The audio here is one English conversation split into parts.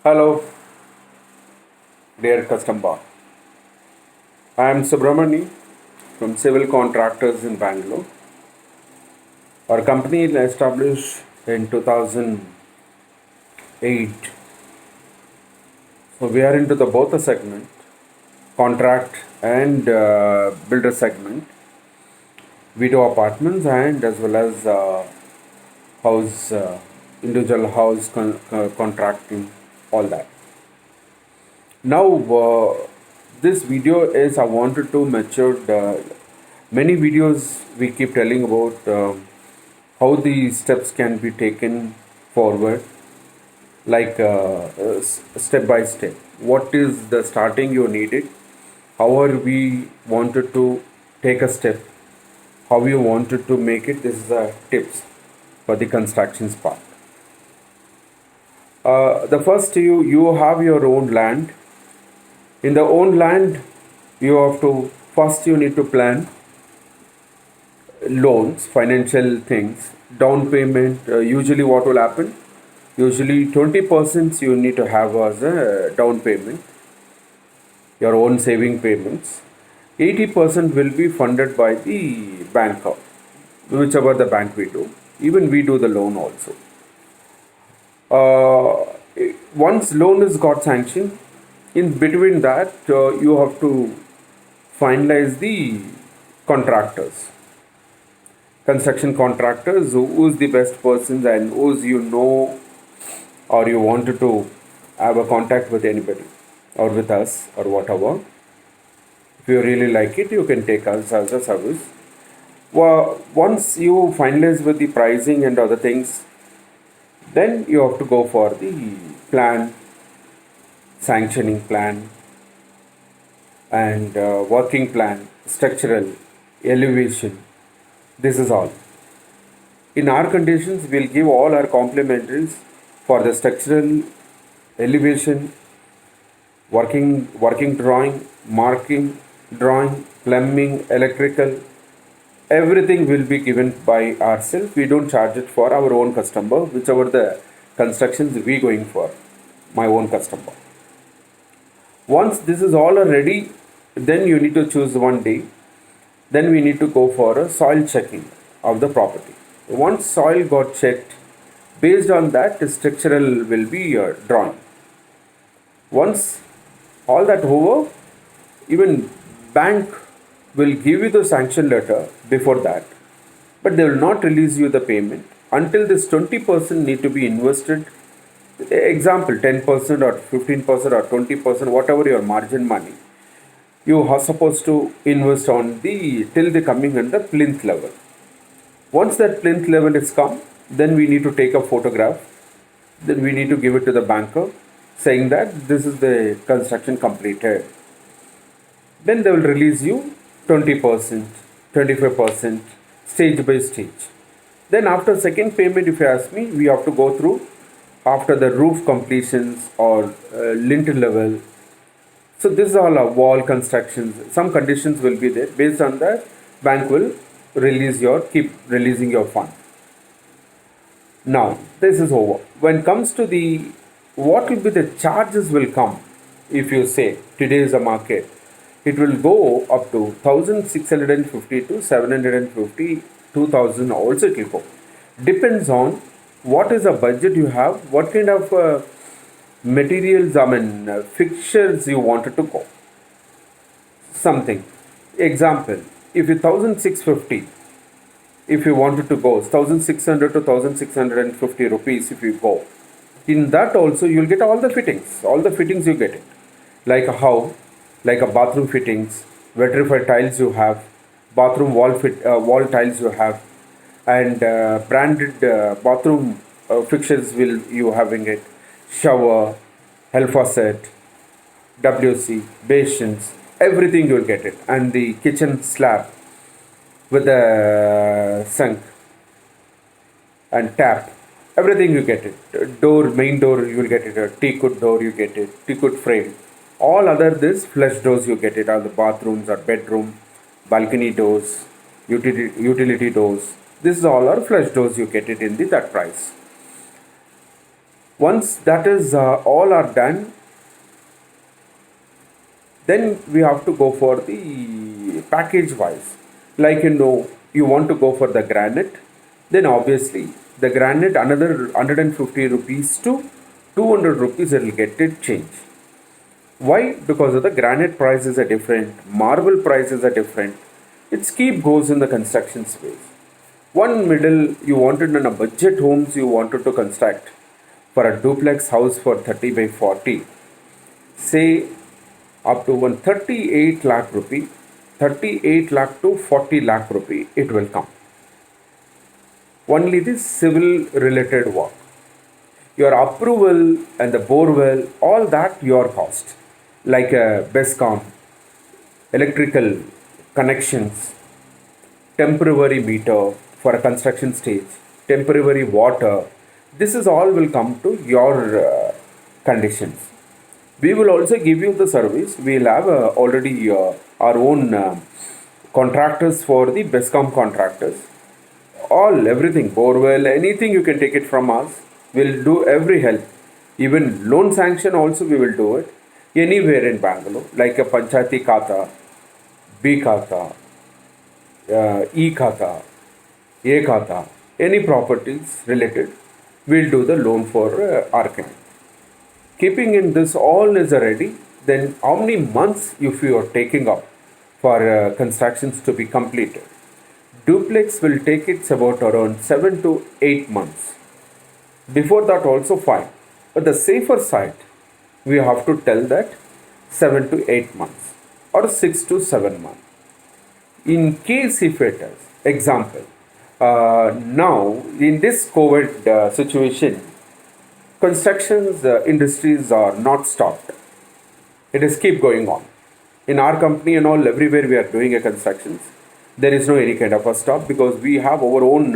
Hello, dear customer. I am Subramani from Civil Contractors in Bangalore. Our company is established in 2008. So we are into the both the segment, contract and builder segment. We do apartments and as well as house, individual house contracting, all that. Now, this video is I wanted to mature many videos we keep telling about how the steps can be taken forward, like step by step. What is the starting you needed? How are we wanted to take a step? How you wanted to make it? This is the tips for the constructions part. The first you have your own land. In the own land, you have to first you need to plan loans, financial things, down payment. Usually, what will happen? Usually, 20% you need to have as a down payment, your own saving payments. 80% will be funded by the banker, whichever the bank we do. Even we do the loan also. Once loan is got sanctioned, in between that you have to finalize the contractors, construction contractors, who's the best persons and who's or you wanted to have a contact with anybody or with us or whatever. If you really like it, you can take us as a service. Well, once you finalize with the pricing and other things, then you have to go for the plan, sanctioning plan, and working plan, structural, elevation. This is all. In our conditions, we'll give all our complementaries for the structural, elevation, working drawing, marking drawing, plumbing, electrical. Everything will be given by ourselves. We don't charge it for our own customer, whichever the constructions we going for, my own customer. Once this is all ready, then you need to choose one day. Then we need to go for a soil checking of the property. Once soil got checked, based on that, the structural will be drawn. Once all that over, even bank will give you the sanction letter before that, but they will not release you the payment until this 20% need to be invested. Example, 10% or 15% or 20%, whatever your margin money, you are supposed to invest on the till the coming at the plinth level. Once that plinth level is come, then we need to take a photograph. Then we need to give it to the banker, saying that this is the construction completed. Then they will release you 20%, 25%, stage by stage. Then after second payment, if you ask me, we have to go through after the roof completions or lintel level. So this is all wall constructions. Some conditions will be there. Based on that, bank will keep releasing your fund. Now this is over. When it comes to the what will be the charges will come, if you say today is a market, it will go up to 1,650 to 750, 2,000 also it will go. Depends on what is the budget you have, what kind of materials, fixtures you wanted to go. Something. Example, if you 1,650, if you wanted to go 1,600 to 1,650 rupees, if you go, in that also you'll get all the fittings you get it, like how, like a bathroom fittings, vitrified tiles you have, bathroom wall tiles you have, and branded bathroom fixtures will you having it, shower, hell faucet, WC, basins, everything you'll get it, and the kitchen slab with the sink and tap, everything you get it. Door, main door you will get it. A teakwood door you get it. Teakwood frame. All other this flush doors you get it. All the bathrooms or bedroom, balcony doors, utility doors. This is all our flush doors you get it in that price. Once that is all are done, then we have to go for the package wise. Like you want to go for the granite, then obviously the granite another 150 rupees to 200 rupees it will get it change. Why? Because of the granite prices are different, marble prices are different. It keep goes in the construction space. One middle you wanted in a budget homes you wanted to construct for a duplex house for 30 by 40, say up to 138 lakh rupee, 38 lakh to 40 lakh rupee, it will come. Only the civil related work. Your approval and the bore well, all that your cost. Like a BESCOM, electrical connections, temporary meter for a construction stage, temporary water. This is all will come to your conditions. We will also give you the service. We will have already our own contractors for the BESCOM contractors. All, everything, borewell, anything you can take it from us. We'll do every help. Even loan sanction also we will do it. Anywhere in Bangalore, like a Panchayati Khata, B Khata, E Khata, A Khata, any properties related, we'll do the loan for our client. Keeping in this all is ready, then how many months if you are taking up for constructions to be completed? Duplex will take it's about around 7 to 8 months. Before that also fine. But the safer side, we have to tell that 7 to 8 months or 6 to 7 months. In case if it is, example, now in this COVID situation, constructions industries are not stopped. It is keep going on. In our company and all, everywhere we are doing a constructions, there is no any kind of a stop because we have our own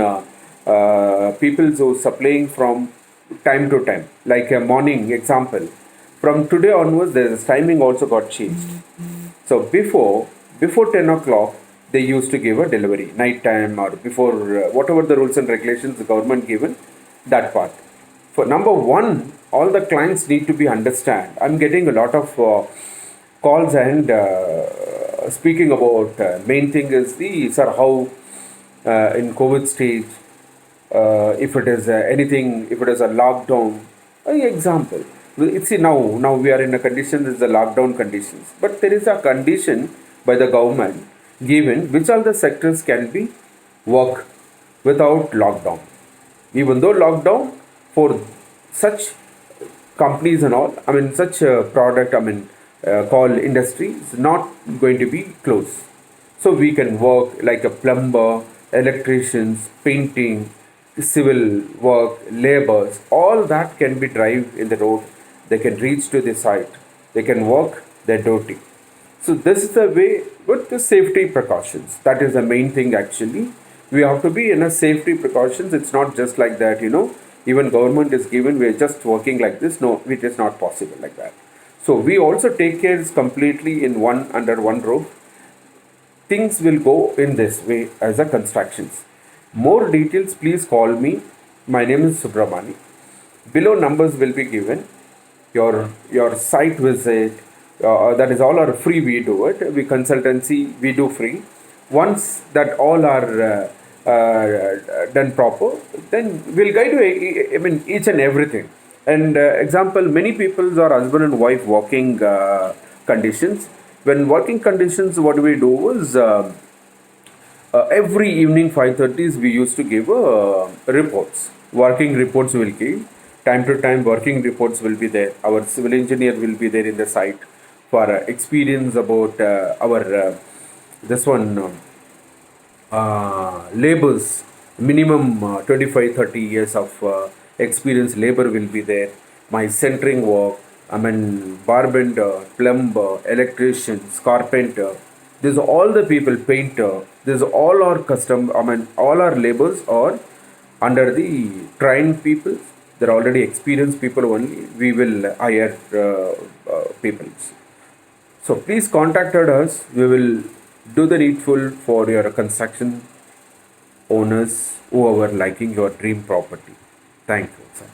people who supplying from time to time. Like a morning example, from today onwards, the timing also got changed. So before 10 o'clock, they used to give a delivery night time or before whatever the rules and regulations the government given that part. For number one, all the clients need to be understand. I'm getting a lot of calls and speaking about main thing is the sir how in COVID stage if it is anything if it is a lockdown. Example, it's now we are in a condition is the lockdown conditions, but there is a condition by the government given which all the sectors can be work without lockdown. Even though lockdown for such companies and all, I mean such a product, I mean called industry is not going to be closed. So we can work like a plumber, electricians, painting, civil work, laborers, all that can be drive in the road. They can reach to the site. They can work their duty. So this is the way with the safety precautions. That is the main thing actually. We have to be in a safety precautions. It's not just like that, even government is given, we're just working like this. No, it is not possible like that. So we also take care completely in one under one roof. Things will go in this way as a constructions. More details, please call me. My name is Subramani. Below numbers will be given. Your site visit, that is all are free. We do it. We consultancy we do free. Once that all are done proper, then we'll guide you. I mean each and everything. And example, many people are husband and wife working conditions. When working conditions, what we do is every evening 5:30 we used to give reports. Working reports will give. Time to time, working reports will be there. Our civil engineer will be there in the site for experience about our this one labors. Minimum 25 30 years of experience labor will be there. My centering work, I mean barbender, plumber, electricians, carpenter. These are all the people, painter. These are all our custom. I mean all our labors are under the trained people. They're already experienced people only. We will hire people. So please contact us. We will do the needful for your construction owners who are liking your dream property. Thank you, sir.